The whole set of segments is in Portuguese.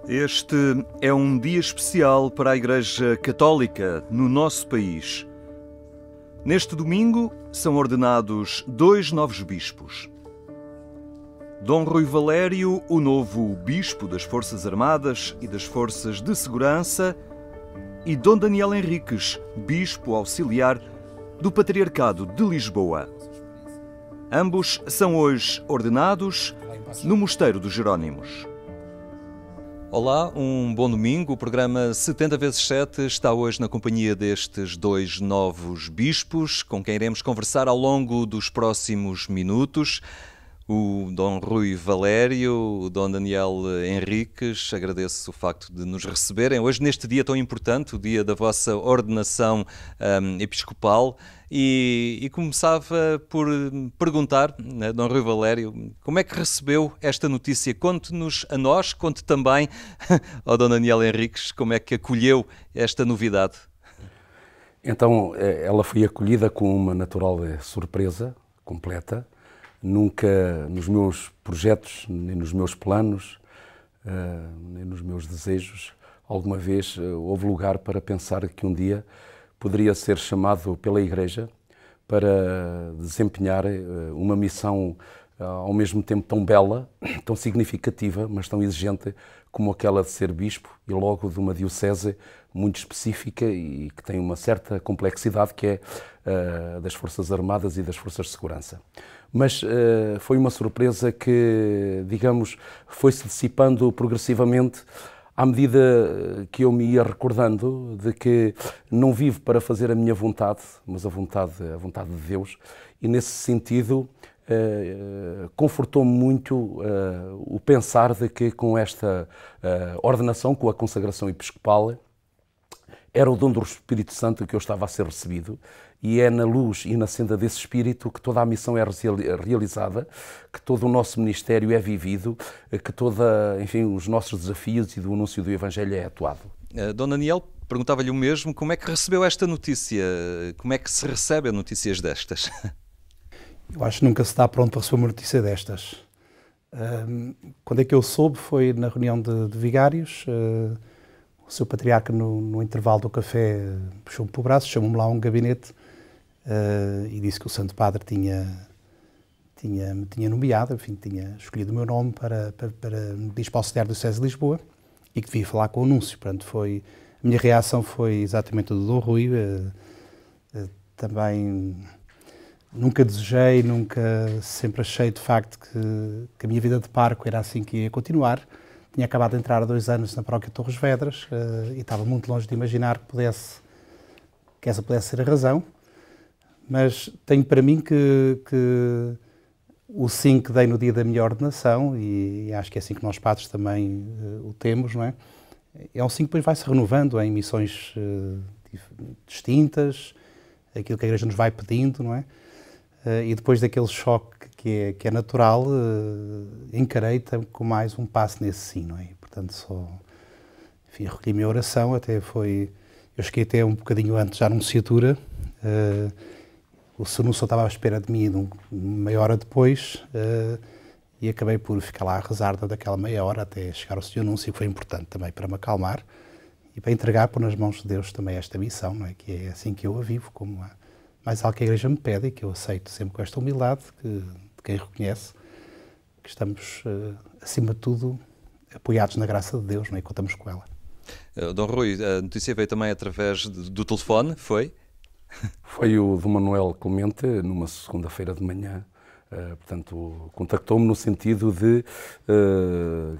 Este é um dia especial para a Igreja Católica no nosso país. Neste domingo são ordenados 2 novos bispos. Dom Rui Valério, o novo bispo das Forças Armadas e das Forças de Segurança, e Dom Daniel Henriques, bispo auxiliar do Patriarcado de Lisboa. Ambos são hoje ordenados no Mosteiro dos Jerónimos. Olá, um bom domingo. O programa 70x7 está hoje na companhia destes 2 novos bispos, com quem iremos conversar ao longo dos próximos minutos. O Dom Rui Valério, o Dom Daniel Henriques, agradeço o facto de nos receberem hoje neste dia tão importante, o dia da vossa ordenação episcopal. E começava por perguntar, né, Dom Rui Valério, como é que recebeu esta notícia? Conte-nos a nós, conte também ao Dom Daniel Henriques como é que acolheu esta novidade. Então, ela foi acolhida com uma natural surpresa completa. Nunca nos meus projetos, nem nos meus planos, nem nos meus desejos, alguma vez houve lugar para pensar que um dia poderia ser chamado pela Igreja para desempenhar uma missão ao mesmo tempo tão bela, tão significativa, mas tão exigente como aquela de ser bispo e logo de uma diocese muito específica e que tem uma certa complexidade, que é das Forças Armadas e das Forças de Segurança. Mas foi uma surpresa que, digamos, foi-se dissipando progressivamente à medida que eu me ia recordando de que não vivo para fazer a minha vontade, mas a vontade de Deus, e nesse sentido confortou-me muito o pensar de que com esta ordenação, com a consagração episcopal, era o dom do Espírito Santo que eu estava a ser recebido, e é na luz e na senda desse Espírito que toda a missão é realizada, que todo o nosso ministério é vivido, que os nossos desafios e do anúncio do Evangelho é atuado. Dom Daniel, perguntava-lhe o mesmo, como é que recebeu esta notícia? Como é que se recebe notícias destas? Eu acho que nunca se está pronto para receber uma notícia destas. Quando é que eu soube foi na reunião de vigários. O seu patriarca, no intervalo do café, puxou-me para o braço, chamou-me lá a um gabinete e disse que o Santo Padre me tinha nomeado, enfim, tinha escolhido o meu nome para Bispo Auxiliar do Diocese de Lisboa e que devia falar com o anúncio. Portanto, a minha reação foi exatamente a do Dom Rui. Também nunca desejei, sempre achei de facto que a minha vida de parco era assim que ia continuar. Tinha acabado de entrar há 2 anos na paróquia de Torres Vedras e estava muito longe de imaginar que essa pudesse ser a razão, mas tenho para mim que o sim que dei no dia da minha ordenação, e acho que é assim que nós padres também o temos, não é? É um sim que depois vai-se renovando em missões distintas, aquilo que a Igreja nos vai pedindo, não é? E depois daquele choque que é natural, encarei com mais um passo nesse sim, não é? E, portanto, recolhi a minha oração, eu cheguei até um bocadinho antes da anunciatura, o Senhor só estava à espera de mim meia hora depois, e acabei por ficar lá a rezar daquela meia hora até chegar ao seu anúncio, que foi importante também para me acalmar e para entregar por nas mãos de Deus também esta missão, não é? Que é assim que eu a vivo, como mais algo que a Igreja me pede e que eu aceito sempre com esta humildade de quem reconhece que estamos, acima de tudo, apoiados na graça de Deus, não é? E contamos com ela. Dom Rui, a notícia veio também através do telefone, foi? Foi o Dom Manuel Clemente, numa segunda-feira de manhã. Portanto, contactou-me no sentido de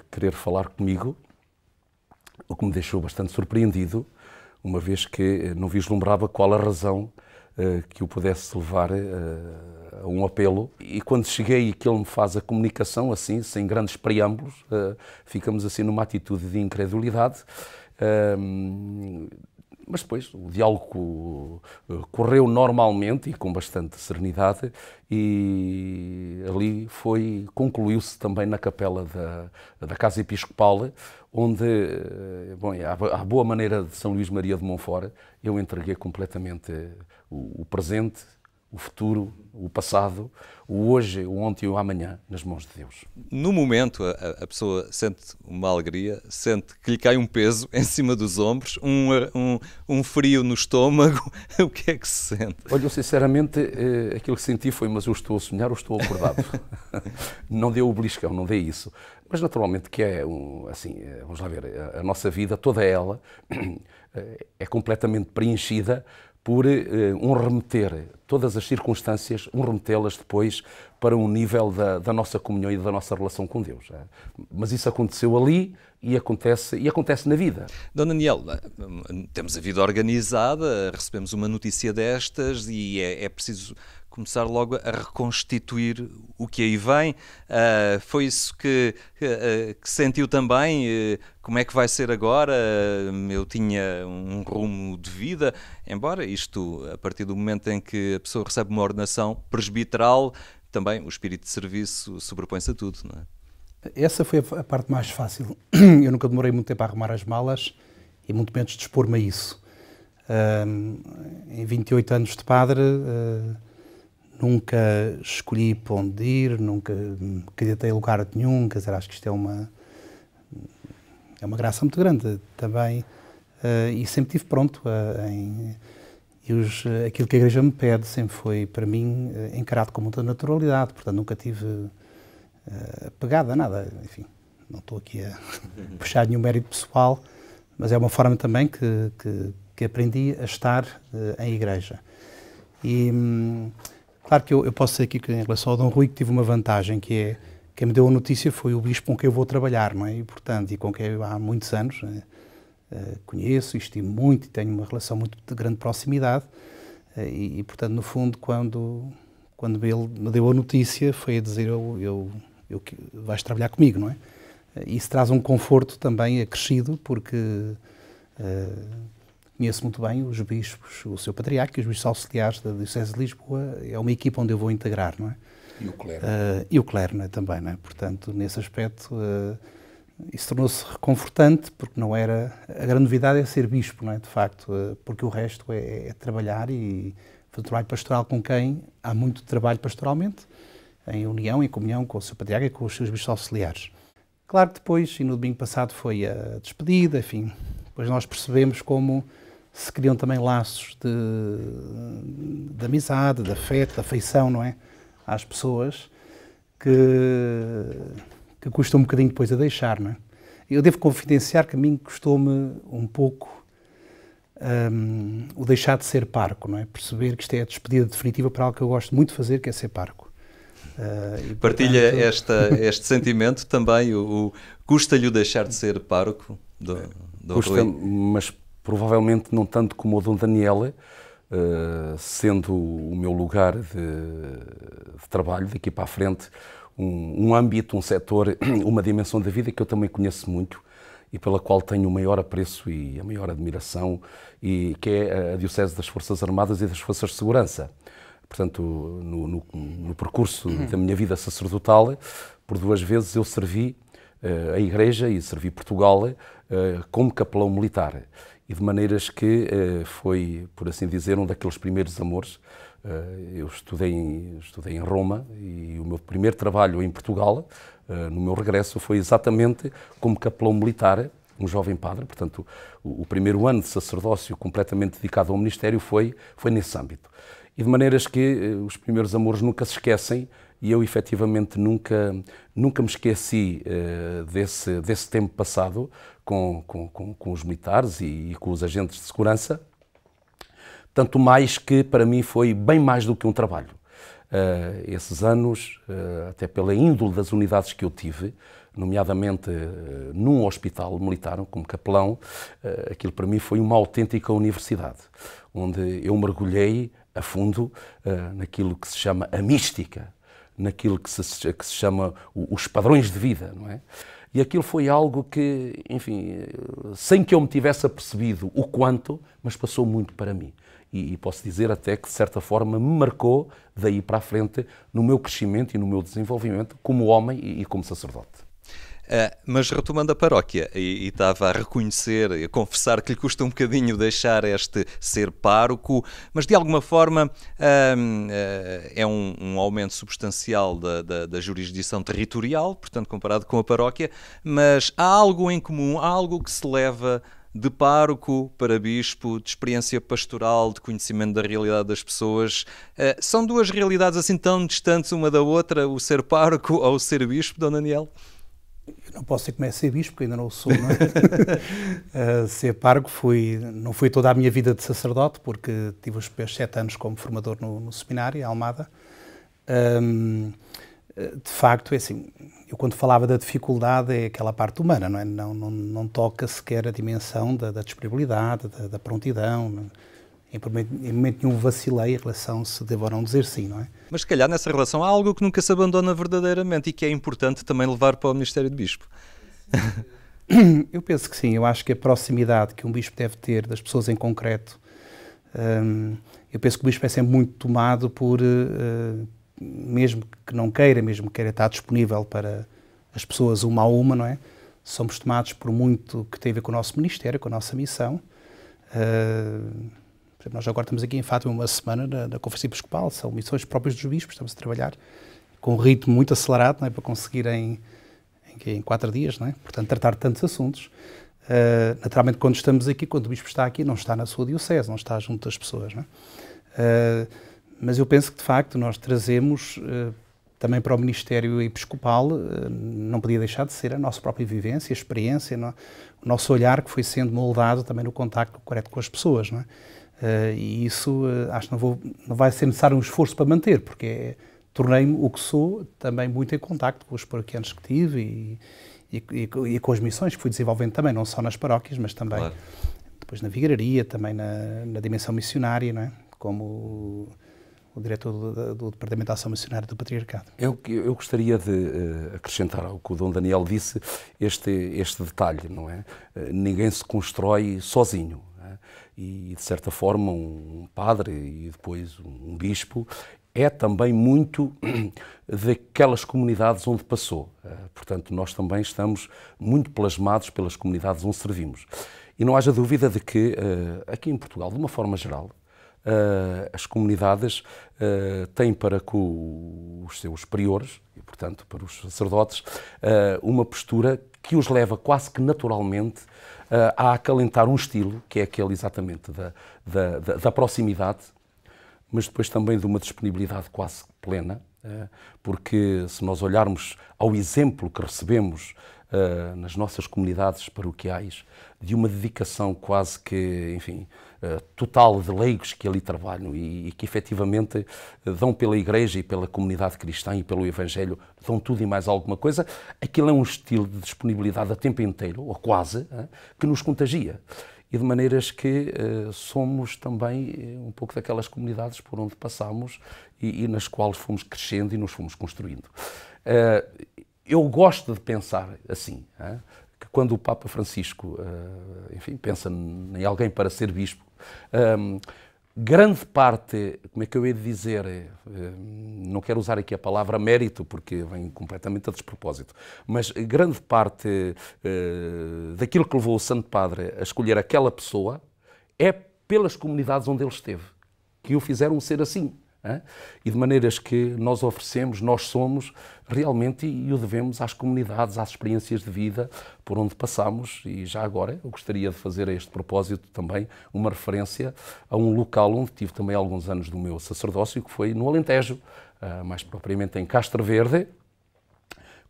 querer falar comigo, o que me deixou bastante surpreendido, uma vez que não vislumbrava qual a razão que o pudesse levar a um apelo. E quando cheguei e que ele me faz a comunicação, assim, sem grandes preâmbulos, ficamos assim numa atitude de incredulidade. Mas depois o diálogo correu normalmente e com bastante serenidade, e ali concluiu-se também na capela da Casa Episcopal, onde, à boa maneira de São Luís Maria de Montfort, eu entreguei completamente o presente, o futuro, o passado, o hoje, o ontem e o amanhã nas mãos de Deus. No momento, a pessoa sente uma alegria, sente que lhe cai um peso em cima dos ombros, um frio no estômago. O que é que se sente? Olha, eu sinceramente, aquilo que senti foi, mas eu estou a sonhar ou estou acordado? Não deu o beliscão, não dei isso. Mas naturalmente que é, assim, vamos lá ver, a nossa vida, toda ela, é completamente preenchida por um remeter todas as circunstâncias, remetê-las depois para um nível da nossa comunhão e da nossa relação com Deus. Mas isso aconteceu ali e acontece na vida. Dona Aniel, temos a vida organizada, recebemos uma notícia destas e é preciso começar logo a reconstituir o que aí vem. Foi isso que sentiu também? Como é que vai ser agora? Eu tinha um rumo de vida, embora isto, a partir do momento em que a pessoa recebe uma ordenação presbiteral, também o espírito de serviço sobrepõe-se a tudo, não é? Essa foi a parte mais fácil. Eu nunca demorei muito tempo a arrumar as malas e muito menos dispor-me a isso. Em 28 anos de padre, nunca escolhi para onde ir, nunca me candidatei a lugar nenhum, quer dizer, acho que isto é uma graça muito grande também, e sempre estive pronto aquilo que a Igreja me pede sempre foi, para mim, encarado com muita naturalidade, portanto nunca tive pegada a nada, enfim, não estou aqui a puxar nenhum mérito pessoal, mas é uma forma também que aprendi a estar em Igreja. E claro que eu posso dizer aqui que em relação ao Dom Rui que tive uma vantagem, que é, quem me deu a notícia foi o bispo com quem eu vou trabalhar, não é? E, portanto, e com quem eu há muitos anos conheço e estimo muito e tenho uma relação muito de grande proximidade e portanto, no fundo, quando ele me deu a notícia, foi a dizer, vais trabalhar comigo, não é? Isso traz um conforto também acrescido, porque conheço muito bem os bispos, o seu patriarca e os bispos auxiliares da Diocese de Lisboa, é uma equipa onde eu vou integrar, não é? E o clero. E o clero, não é? Também, não é? Portanto, nesse aspecto, isso tornou-se reconfortante, porque não era... A grande novidade é ser bispo, não é? De facto, porque o resto é trabalhar e fazer trabalho pastoral com quem há muito trabalho pastoralmente, em união, em comunhão com o seu patriarca e com os seus bispos auxiliares. Claro que depois, e no domingo passado foi a despedida, enfim, depois nós percebemos como se criam também laços de amizade, de afeto, de afeição, não é? Às pessoas que custa um bocadinho depois a deixar, não é? Eu devo confidenciar que a mim custou-me um pouco o deixar de ser parco, não é? Perceber que isto é a despedida definitiva para algo que eu gosto muito de fazer, que é ser parco. Partilha este sentimento também, custa-lhe o deixar de ser pároco do Custa, Rui? mas provavelmente não tanto como o Dom Daniel, sendo o meu lugar de trabalho daqui para a frente, um âmbito, um setor, uma dimensão da vida que eu também conheço muito e pela qual tenho o maior apreço e a maior admiração, e que é a Diocese das Forças Armadas e das Forças de Segurança. Portanto, no percurso da minha vida sacerdotal, por 2 vezes eu servi a Igreja e servi Portugal como capelão militar. E de maneiras que foi, por assim dizer, um daqueles primeiros amores. Eu estudei em Roma e o meu primeiro trabalho em Portugal, no meu regresso, foi exatamente como capelão militar, um jovem padre. Portanto, o primeiro ano de sacerdócio completamente dedicado ao ministério foi nesse âmbito. E de maneiras que os primeiros amores nunca se esquecem, e eu efetivamente nunca me esqueci desse tempo passado com os militares e com os agentes de segurança, tanto mais que para mim foi bem mais do que um trabalho. Esses anos, até pela índole das unidades que eu tive, nomeadamente num hospital militar, como capelão, aquilo para mim foi uma autêntica universidade, onde eu mergulhei a fundo naquilo que se chama a mística, naquilo que se chama os padrões de vida, não é? E aquilo foi algo que, enfim, sem que eu me tivesse apercebido o quanto, mas passou muito para mim. E posso dizer até que, de certa forma, me marcou daí para a frente no meu crescimento e no meu desenvolvimento como homem e como sacerdote. Mas retomando a paróquia, e estava a reconhecer, a confessar que lhe custa um bocadinho deixar este ser pároco, mas de alguma forma é um aumento substancial da jurisdição territorial, portanto comparado com a paróquia, mas há algo em comum, há algo que se leva de pároco para bispo, de experiência pastoral, de conhecimento da realidade das pessoas. São duas realidades assim tão distantes uma da outra, o ser pároco ou o ser bispo, Dom Daniel? Eu não posso dizer como é ser bispo, porque ainda não o sou, não é? Ser pároco não foi toda a minha vida de sacerdote, porque tive os primeiros 7 anos como formador no seminário, em Almada. De facto, é assim, eu quando falava da dificuldade é aquela parte humana, não é? Não toca sequer a dimensão da disponibilidade, da prontidão. Em momento nenhum vacilei em relação se devo ou não dizer sim, não é? Mas se calhar nessa relação há algo que nunca se abandona verdadeiramente e que é importante também levar para o Ministério de Bispo. Eu penso que sim, eu acho que a proximidade que um bispo deve ter das pessoas em concreto, eu penso que o bispo é sempre muito tomado por, mesmo que queira estar disponível para as pessoas uma a uma, não é? Somos tomados por muito que tem a ver com o nosso ministério, com a nossa missão. Nós agora estamos aqui em Fátima uma semana na Conferência Episcopal, são missões próprias dos bispos, estamos a trabalhar com um ritmo muito acelerado, não é? Para conseguir em 4 dias, não é? Portanto, tratar de tantos assuntos. Naturalmente, quando estamos aqui, quando o bispo está aqui, não está na sua diocese, não está junto das pessoas, não é? Mas eu penso que, de facto, nós trazemos também para o Ministério Episcopal, não podia deixar de ser a nossa própria vivência, a experiência, o nosso olhar que foi sendo moldado também no contacto correto com as pessoas, não é? E isso acho que não vai ser necessário um esforço para manter, porque tornei-me o que sou também muito em contacto com os paroquianos que tive e com as missões que fui desenvolvendo também, não só nas paróquias, mas também depois na vigararia, também na dimensão missionária, não é? Como o diretor do Departamento de Ação Missionária do Patriarcado. Eu gostaria de acrescentar ao que o Dom Daniel disse este detalhe, não é? Ninguém se constrói sozinho. E, de certa forma, um padre e depois um bispo é também muito daquelas comunidades onde passou. Portanto, nós também estamos muito plasmados pelas comunidades onde servimos. E não haja dúvida de que, aqui em Portugal, de uma forma geral, as comunidades têm para com os seus priores, e, portanto, para os sacerdotes, uma postura que os leva quase que naturalmente a acalentar um estilo, que é aquele exatamente da proximidade, mas depois também de uma disponibilidade quase plena, porque se nós olharmos ao exemplo que recebemos nas nossas comunidades paroquiais, de uma dedicação quase que, enfim, total de leigos que ali trabalham e que efetivamente dão pela Igreja e pela comunidade cristã e pelo Evangelho, dão tudo e mais alguma coisa, aquilo é um estilo de disponibilidade a tempo inteiro, ou quase, que nos contagia. E de maneiras que somos também um pouco daquelas comunidades por onde passamos e nas quais fomos crescendo e nos fomos construindo. Eu gosto de pensar assim, que quando o Papa Francisco, enfim, pensa em alguém para ser bispo, grande parte, como é que eu hei de dizer, não quero usar aqui a palavra mérito porque vem completamente a despropósito, mas grande parte daquilo que levou o Santo Padre a escolher aquela pessoa é pelas comunidades onde ele esteve, que o fizeram ser assim. E de maneiras que nós oferecemos, nós somos realmente e o devemos às comunidades, às experiências de vida por onde passamos. E já agora eu gostaria de fazer a este propósito também uma referência a um local onde tive também alguns anos do meu sacerdócio, que foi no Alentejo, mais propriamente em Castro Verde,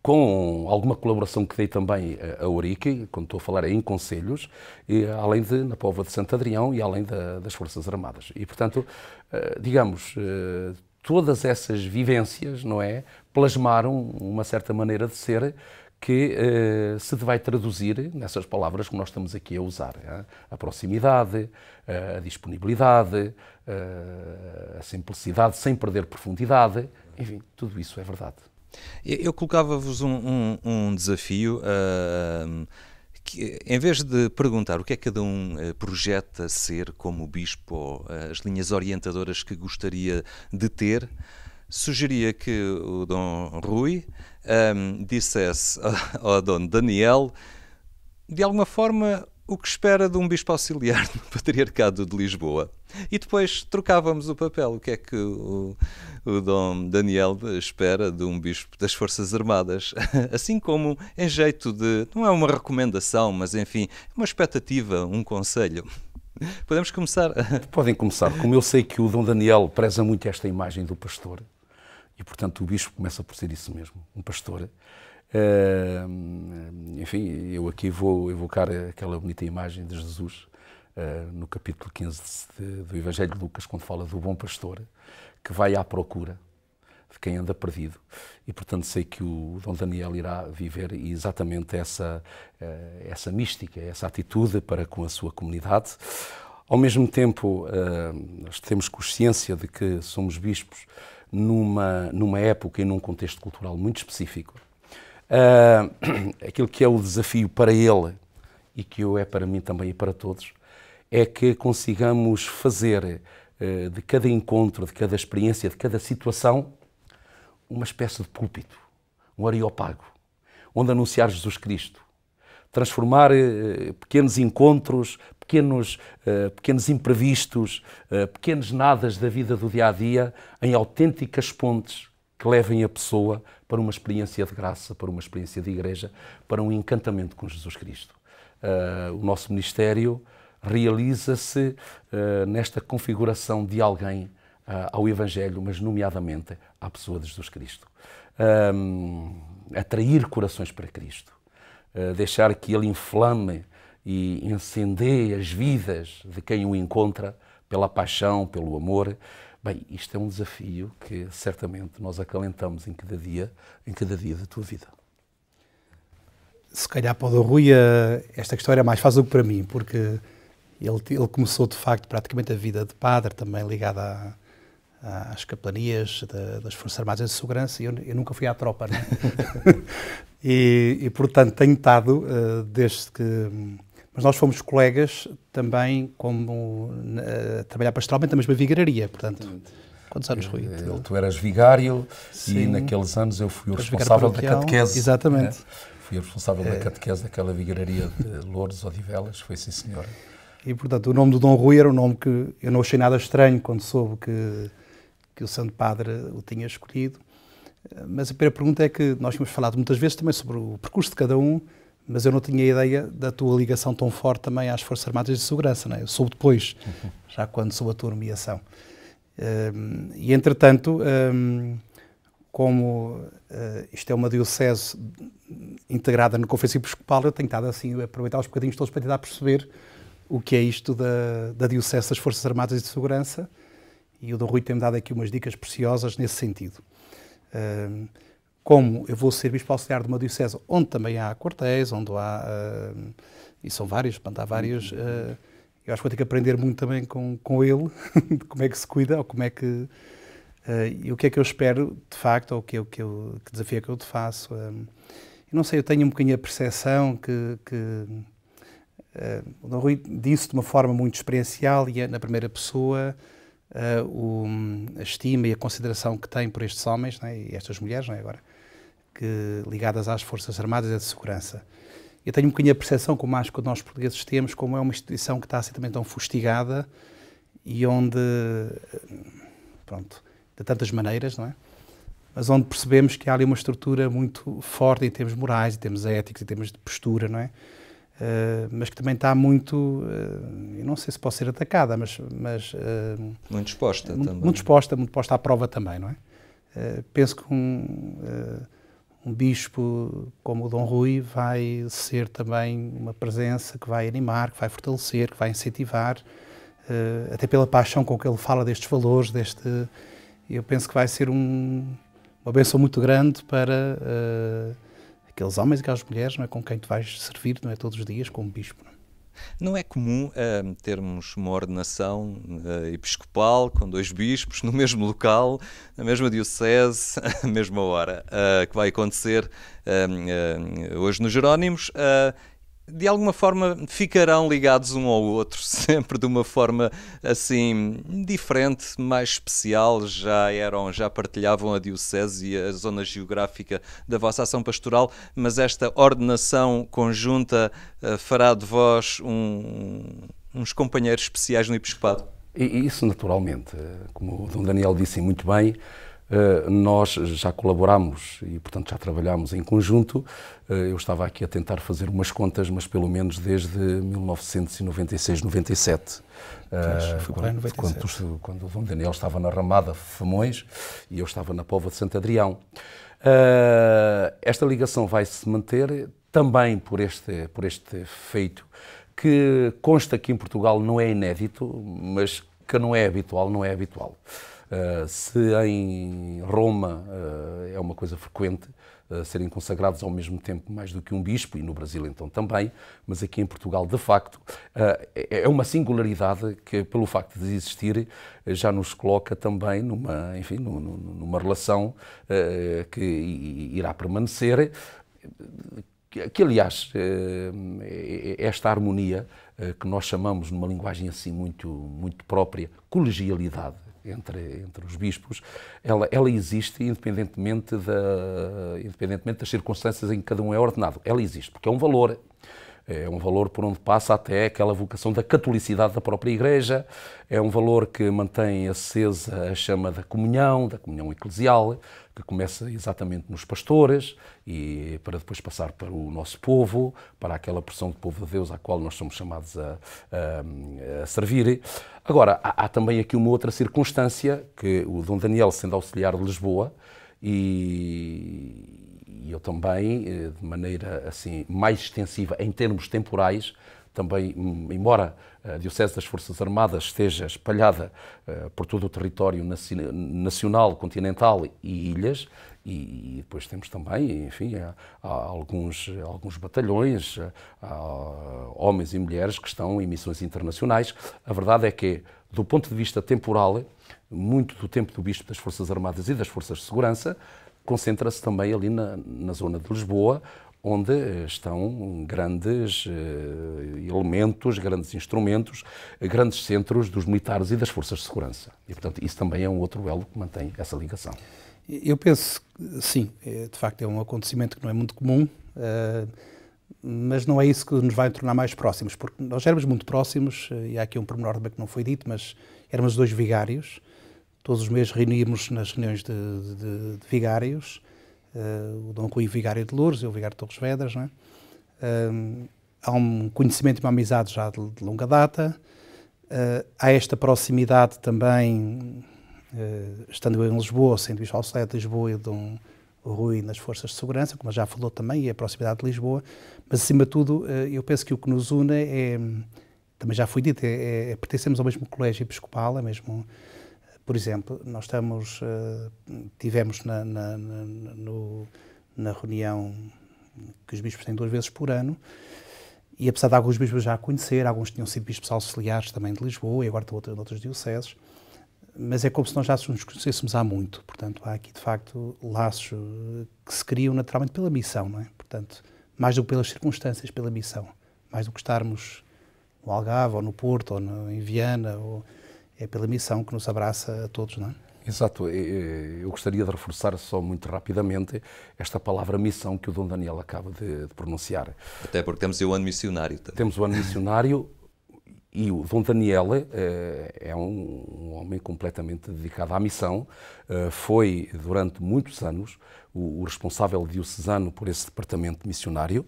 com alguma colaboração que dei também a Ourique, quando estou a falar em concelhos, e além de na Póvoa de Santo Adrião e além das Forças Armadas. E, portanto, digamos, todas essas vivências, não é, plasmaram uma certa maneira de ser que se vai traduzir nessas palavras que nós estamos aqui a usar. A proximidade, a disponibilidade, a simplicidade sem perder profundidade, enfim, tudo isso é verdade. Eu colocava-vos um desafio, que, em vez de perguntar o que é que cada um projeta ser como bispo, ou as linhas orientadoras que gostaria de ter, sugeria que o Dom Rui dissesse ao Dom Daniel, de alguma forma, o que espera de um bispo auxiliar no Patriarcado de Lisboa. E depois trocávamos o papel. O que é que o Dom Daniel espera de um bispo das Forças Armadas? Assim como em jeito de... Não é uma recomendação, mas enfim, uma expectativa, um conselho. Podemos começar? Podem começar. Como eu sei que o Dom Daniel preza muito esta imagem do pastor, e portanto o bispo começa por ser isso mesmo, um pastor. Enfim, eu aqui vou evocar aquela bonita imagem de Jesus no capítulo 15 do Evangelho de Lucas, quando fala do bom pastor que vai à procura de quem anda perdido. E portanto sei que o Dom Daniel irá viver exatamente essa mística, essa atitude para com a sua comunidade. Ao mesmo tempo, nós temos consciência de que somos bispos numa época e num contexto cultural muito específico. Aquilo que é o desafio para ele e que é para mim também e para todos é que consigamos fazer de cada encontro, de cada experiência, de cada situação uma espécie de púlpito, um areópago, onde anunciar Jesus Cristo, transformar pequenos encontros, pequenos imprevistos, pequenos nadas da vida do dia-a-dia em autênticas pontes que levem a pessoa para uma experiência de graça, para uma experiência de igreja, para um encantamento com Jesus Cristo. O nosso ministério realiza-se nesta configuração de alguém ao Evangelho, mas nomeadamente à pessoa de Jesus Cristo. Atrair corações para Cristo, deixar que Ele inflame e incendeie as vidas de quem o encontra pela paixão, pelo amor. Bem, isto é um desafio que certamente nós acalentamos em cada dia da tua vida. Se calhar para o Dom Rui esta questão era mais fácil que para mim, porque ele começou de facto praticamente a vida de padre, também ligada às capelanias das Forças Armadas de Segurança, e eu nunca fui à tropa, né? e portanto tenho estado desde que... Mas nós fomos colegas também a trabalhar pastoralmente na mesma vigararia, portanto... Quantos anos, Rui? Tu eras vigário. Sim. E naqueles anos eu fui o responsável da catequese. Exatamente. Fui o responsável da catequese daquela vigararia de Lourdes, Odivelas, foi sim, senhora. E, portanto, o nome do Dom Rui era um nome que eu não achei nada estranho quando soube que o Santo Padre o tinha escolhido. Mas a primeira pergunta é que nós tínhamos falado muitas vezes também sobre o percurso de cada um, mas eu não tinha ideia da tua ligação tão forte também às Forças Armadas de Segurança, não é? Eu soube depois, já quando soube a tua nomeação. E, entretanto, como isto é uma diocese integrada na Conferência Episcopal, eu tenho estado assim a aproveitar os bocadinhos todos para tentar perceber o que é isto da Diocese das Forças Armadas de Segurança, e o Dom Rui tem-me dado aqui umas dicas preciosas nesse sentido. Como eu vou ser bispo auxiliar de uma diocese onde também há quartéis, onde há, e são vários, portanto há vários, eu acho que vou ter que aprender muito também com ele, de como é que se cuida, ou como é que, e o que é que eu espero de facto, ou que desafio é que eu te faço. Eu não sei, eu tenho um bocadinho a percepção que o Dom Rui disse de uma forma muito experiencial e na primeira pessoa a estima e a consideração que tem por estes homens, não é? E estas mulheres, não é? Agora, ligadas às Forças Armadas e de Segurança. Eu tenho um bocadinho a percepção, como acho que nós portugueses temos, como é uma instituição que está a ser também tão fustigada e onde, pronto, de tantas maneiras, não é? Mas onde percebemos que há ali uma estrutura muito forte em termos morais, em termos éticos, em termos de postura, não é? Mas que também está muito, eu não sei se pode ser atacada, mas muito exposta também. Muito posta à prova também, não é? Penso que um bispo como o Dom Rui vai ser também uma presença que vai animar, que vai fortalecer, que vai incentivar, até pela paixão com que ele fala destes valores, eu penso que vai ser uma bênção muito grande para aqueles homens e aquelas mulheres, não é, com quem tu vais servir, não é, todos os dias como bispo. Não é comum termos uma ordenação episcopal com dois bispos no mesmo local, na mesma diocese, à mesma hora, que vai acontecer hoje nos Jerónimos. de alguma forma ficarão ligados um ao outro, sempre de uma forma assim diferente, mais especial, já partilhavam a diocese e a zona geográfica da vossa ação pastoral, mas esta ordenação conjunta fará de vós uns companheiros especiais no episcopado? E isso naturalmente, como o Dom Daniel disse muito bem, nós já colaboramos e, portanto, já trabalhamos em conjunto. Eu estava aqui a tentar fazer umas contas, mas pelo menos desde 1996-97. Quando o Dom Daniel estava na Ramada Famões e eu estava na Póvoa de Santo Adrião. Esta ligação vai se manter também por este feito que consta que em Portugal não é inédito, mas que não é habitual, não é habitual. Se em Roma é uma coisa frequente serem consagrados ao mesmo tempo mais do que um bispo, e no Brasil então também, mas aqui em Portugal, de facto, é uma singularidade que, pelo facto de existir, já nos coloca também numa relação que irá permanecer, que aliás, esta harmonia que nós chamamos, numa linguagem assim muito, muito própria, colegialidade entre os bispos, ela existe independentemente das circunstâncias em que cada um é ordenado. Ela existe, porque é um valor por onde passa até aquela vocação da catolicidade da própria Igreja, é um valor que mantém acesa a chama da comunhão eclesial, que começa exatamente nos pastores e para depois passar para o nosso povo, para aquela porção de povo de Deus à qual nós somos chamados a servir. Agora, há também aqui uma outra circunstância, que o Dom Daniel, sendo auxiliar de Lisboa, e eu também, de maneira assim mais extensiva em termos temporais, também, embora a Diocese das Forças Armadas esteja espalhada por todo o território nacional, continental e ilhas, e depois temos também, enfim, há alguns batalhões, há homens e mulheres que estão em missões internacionais. A verdade é que, do ponto de vista temporal, muito do tempo do Bispo das Forças Armadas e das Forças de Segurança concentra-se também ali na zona de Lisboa, onde estão grandes elementos, grandes instrumentos, grandes centros dos militares e das forças de segurança. E, portanto, isso também é um outro elo que mantém essa ligação. Eu penso que, sim, de facto é um acontecimento que não é muito comum, mas não é isso que nos vai tornar mais próximos, porque nós éramos muito próximos, e há aqui um pormenor também que não foi dito, mas éramos dois vigários, todos os meses reuníamos nas reuniões de vigários, o Dom Rui Vigário de Loures, eu Vigário de Torres Vedras, não é? Há um conhecimento e uma amizade já de longa data, há esta proximidade também, estando eu em Lisboa, sendo Bispo Auxiliar de Lisboa e o Dom Rui nas Forças de Segurança, como já falou também, e a proximidade de Lisboa, mas acima de tudo eu penso que o que nos une é, também já foi dito, pertencemos ao mesmo colégio episcopal, mesmo. Por exemplo, nós tivemos na reunião que os bispos têm 2 vezes por ano, e apesar de alguns bispos já a conhecer, alguns tinham sido bispos auxiliares também de Lisboa e agora estão em outras dioceses, mas é como se nós já nos conhecêssemos há muito. Portanto, há aqui de facto laços que se criam naturalmente pela missão, não é? Portanto, mais do que pelas circunstâncias, pela missão. Mais do que estarmos no Algarve ou no Porto ou em Viana, é pela missão que nos abraça a todos, não é? Exato. Eu gostaria de reforçar só muito rapidamente esta palavra missão que o Dom Daniel acaba de pronunciar. Até porque temos o ano missionário também. Temos o ano missionário e o Dom Daniel é um homem completamente dedicado à missão. Foi, durante muitos anos, o responsável diocesano por esse departamento missionário.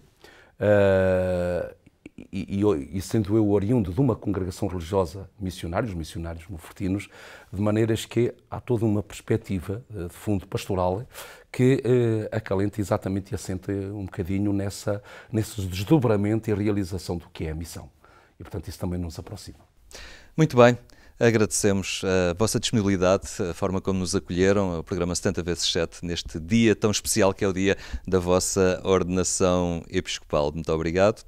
E sendo eu oriundo de uma congregação religiosa missionários monfortinos, de maneiras que há toda uma perspectiva de fundo pastoral que acalenta exatamente e assenta um bocadinho nesse desdobramento e realização do que é a missão. E, portanto, isso também nos aproxima. Muito bem. Agradecemos a vossa disponibilidade, a forma como nos acolheram, o programa 70x7, neste dia tão especial que é o dia da vossa ordenação episcopal. Muito obrigado.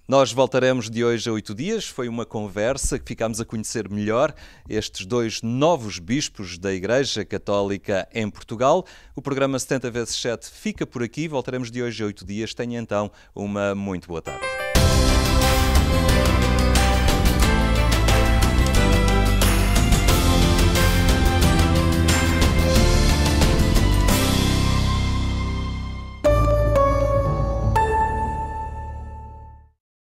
Nós voltaremos de hoje a 8 dias. Foi uma conversa que ficámos a conhecer melhor estes 2 novos bispos da Igreja Católica em Portugal. O programa 70x7 fica por aqui. Voltaremos de hoje a 8 dias. Tenha então uma muito boa tarde.